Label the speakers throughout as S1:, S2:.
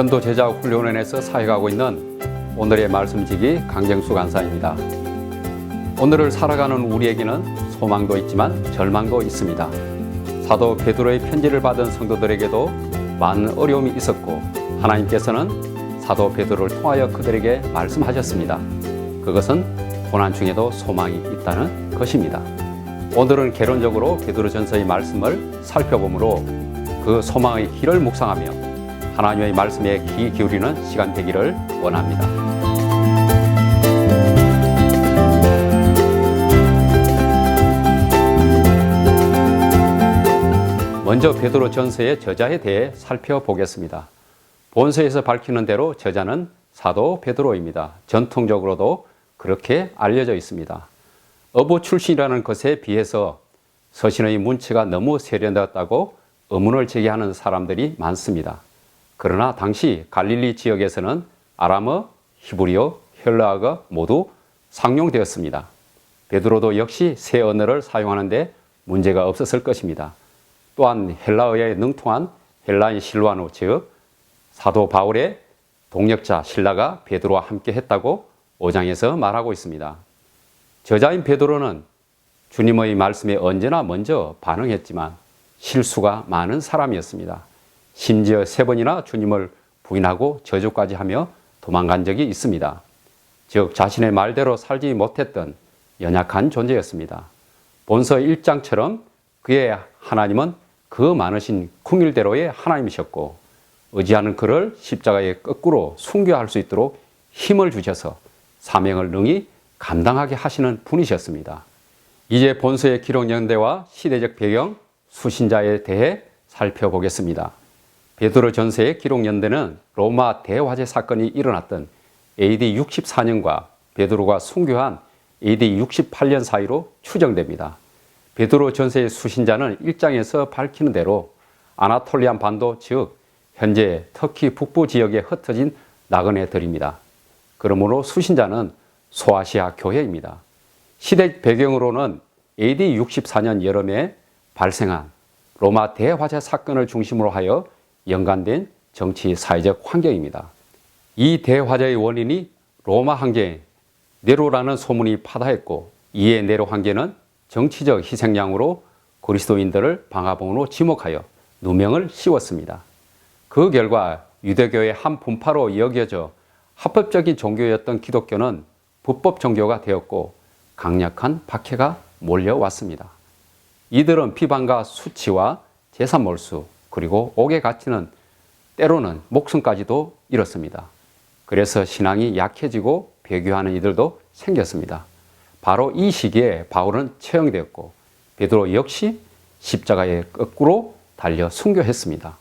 S1: 전도제자훈련원에서 사역하고 있는 오늘의 말씀지기 강경수 간사입니다. 오늘을 살아가는 우리에게는 소망도 있지만 절망도 있습니다. 사도 베드로의 편지를 받은 성도들에게도 많은 어려움이 있었고 하나님께서는 사도 베드로를 통하여 그들에게 말씀하셨습니다. 그것은 고난 중에도 소망이 있다는 것입니다. 오늘은 개론적으로 베드로전서의 말씀을 살펴보므로 그 소망의 길을 묵상하며 하나님의 말씀에 귀 기울이는 시간 되기를 원합니다. 먼저 베드로전서의 저자에 대해 살펴보겠습니다. 본서에서 밝히는 대로 저자는 사도 베드로입니다. 전통적으로도 그렇게 알려져 있습니다. 어부 출신이라는 것에 비해서 서신의 문체가 너무 세련되었다고 의문을 제기하는 사람들이 많습니다. 그러나 당시 갈릴리 지역에서는 아람어, 히브리어, 헬라어가 모두 상용되었습니다. 베드로도 역시 새 언어를 사용하는데 문제가 없었을 것입니다. 또한 헬라어에 능통한 헬라인 실와노, 즉 사도 바울의 동역자 실라가 베드로와 함께 했다고 5장에서 말하고 있습니다. 저자인 베드로는 주님의 말씀에 언제나 먼저 반응했지만 실수가 많은 사람이었습니다. 심지어 3번이나 주님을 부인하고 저주까지 하며 도망간 적이 있습니다. 즉 자신의 말대로 살지 못했던 연약한 존재였습니다. 본서 1장처럼 그의 하나님은 그 많으신 궁일대로의 하나님이셨고 의지하는 그를 십자가에 거꾸로 순교할 수 있도록 힘을 주셔서 사명을 능히 감당하게 하시는 분이셨습니다. 이제 본서의 기록 연대와 시대적 배경, 수신자에 대해 살펴보겠습니다. 베드로 전서의 기록 연대는 로마 대화재 사건이 일어났던 AD 64년과 베드로가 순교한 AD 68년 사이로 추정됩니다. 베드로 전서의 수신자는 1장에서 밝히는 대로 아나톨리안 반도, 즉 현재 터키 북부 지역에 흩어진 나그네들입니다. 그러므로 수신자는 소아시아 교회입니다. 시대 배경으로는 AD 64년 여름에 발생한 로마 대화재 사건을 중심으로 하여 연관된 정치 사회적 환경입니다. 이 대화재의 원인이 로마 황제 네로라는 소문이 파다했고 이에 네로 황제는 정치적 희생양으로 그리스도인들을 방화봉으로 지목하여 누명을 씌웠습니다. 그 결과 유대교의 한 분파로 여겨져 합법적인 종교였던 기독교는 불법 종교가 되었고 강력한 박해가 몰려왔습니다. 이들은 비방과 수치와 재산 몰수 그리고 옥에 갇히는 때로는 목숨까지도 잃었습니다. 그래서 신앙이 약해지고 배교하는 이들도 생겼습니다. 바로 이 시기에 바울은 처형되었고 베드로 역시 십자가에 거꾸로 달려 순교했습니다.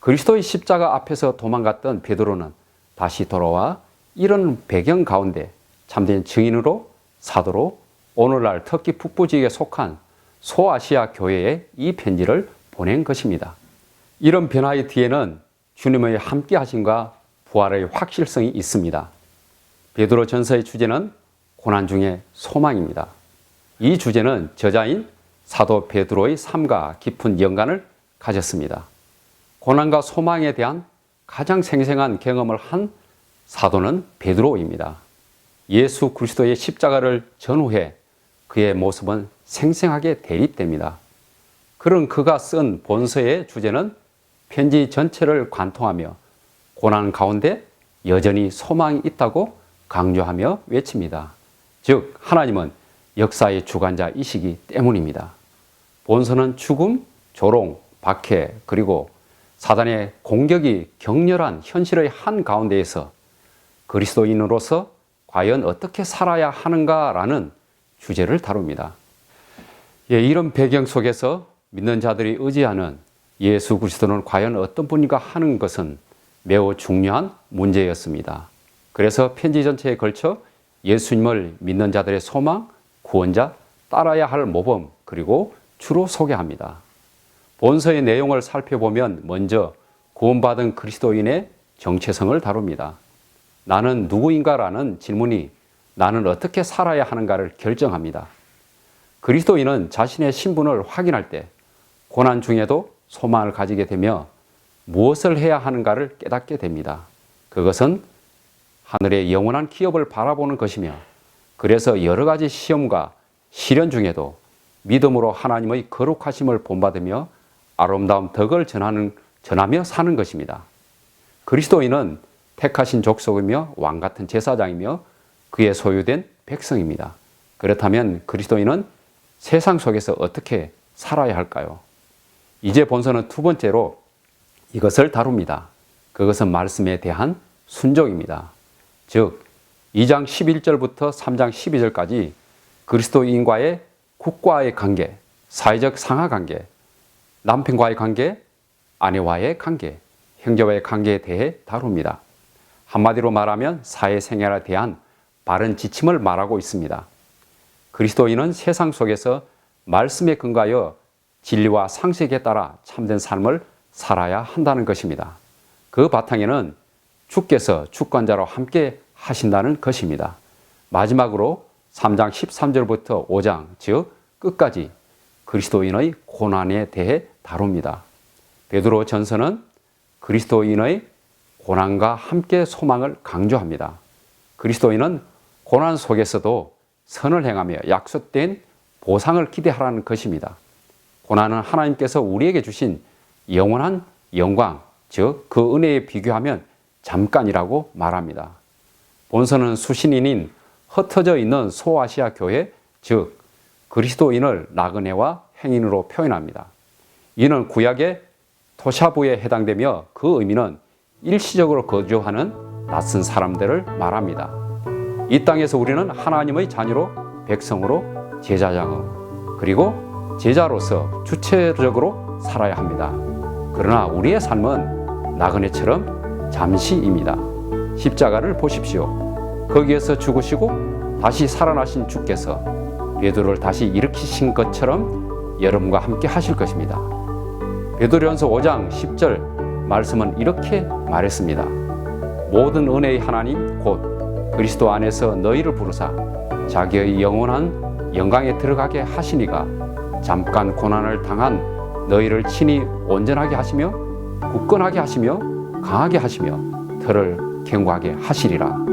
S1: 그리스도의 십자가 앞에서 도망갔던 베드로는 다시 돌아와 이런 배경 가운데 참된 증인으로 사도로 오늘날 터키 북부 지역에 속한 소아시아 교회에 이 편지를 보낸 것입니다. 이런 변화의 뒤에는 주님의 함께 하심과 부활의 확실성이 있습니다. 베드로 전서의 주제는 고난 중의 소망입니다. 이 주제는 저자인 사도 베드로의 삶과 깊은 연관을 가졌습니다. 고난과 소망에 대한 가장 생생한 경험을 한 사도는 베드로입니다. 예수 그리스도의 십자가를 전후해 그의 모습은 생생하게 대립됩니다. 그런 그가 쓴 본서의 주제는 편지 전체를 관통하며 고난 가운데 여전히 소망이 있다고 강조하며 외칩니다. 즉 하나님은 역사의 주관자이시기 때문입니다. 본서는 죽음, 조롱, 박해 그리고 사단의 공격이 격렬한 현실의 한가운데에서 그리스도인으로서 과연 어떻게 살아야 하는가라는 주제를 다룹니다. 이런 배경 속에서 믿는 자들이 의지하는 예수 그리스도는 과연 어떤 분인가 하는 것은 매우 중요한 문제였습니다. 그래서 편지 전체에 걸쳐 예수님을 믿는 자들의 소망, 구원자, 따라야 할 모범, 그리고 주로 소개합니다. 본서의 내용을 살펴보면 먼저 구원받은 그리스도인의 정체성을 다룹니다. 나는 누구인가라는 질문이 나는 어떻게 살아야 하는가를 결정합니다. 그리스도인은 자신의 신분을 확인할 때 고난 중에도 소망을 가지게 되며 무엇을 해야 하는가를 깨닫게 됩니다. 그것은 하늘의 영원한 기업을 바라보는 것이며, 그래서 여러 가지 시험과 시련 중에도 믿음으로 하나님의 거룩하심을 본받으며 아름다운 덕을 전하며 사는 것입니다. 그리스도인은 택하신 족속이며 왕같은 제사장이며 그의 소유된 백성입니다. 그렇다면 그리스도인은 세상 속에서 어떻게 살아야 할까요? 이제 본서는 두 번째로 이것을 다룹니다. 그것은 말씀에 대한 순종입니다. 즉 2장 11절부터 3장 12절까지 그리스도인과의 국가와의 관계, 사회적 상하관계, 남편과의 관계, 아내와의 관계, 형제와의 관계에 대해 다룹니다. 한마디로 말하면 사회생활에 대한 바른 지침을 말하고 있습니다. 그리스도인은 세상 속에서 말씀에 근거하여 진리와 상식에 따라 참된 삶을 살아야 한다는 것입니다. 그 바탕에는 주께서 주권자로 함께 하신다는 것입니다. 마지막으로 3장 13절부터 5장, 즉 끝까지 그리스도인의 고난에 대해 다룹니다. 베드로 전서는 그리스도인의 고난과 함께 소망을 강조합니다. 그리스도인은 고난 속에서도 선을 행하며 약속된 보상을 기대하라는 것입니다. 고난은 하나님께서 우리에게 주신 영원한 영광, 즉 그 은혜에 비교하면 잠깐이라고 말합니다. 본서는 수신인인 흩어져 있는 소아시아 교회, 즉 그리스도인을 나그네와 행인으로 표현합니다. 이는 구약의 토샤부에 해당되며 그 의미는 일시적으로 거주하는 낯선 사람들을 말합니다. 이 땅에서 우리는 하나님의 자녀로, 백성으로, 제자장으로, 그리고 제자로서 주체적으로 살아야 합니다. 그러나 우리의 삶은 나그네처럼 잠시입니다. 십자가를 보십시오. 거기에서 죽으시고 다시 살아나신 주께서 베드로를 다시 일으키신 것처럼 여러분과 함께 하실 것입니다. 베드로전서 5장 10절 말씀은 이렇게 말했습니다. 모든 은혜의 하나님 곧 그리스도 안에서 너희를 부르사 자기의 영원한 영광에 들어가게 하시니가 잠깐 고난을 당한 너희를 친히 온전하게 하시며 굳건하게 하시며 강하게 하시며 터를 견고하게 하시리라.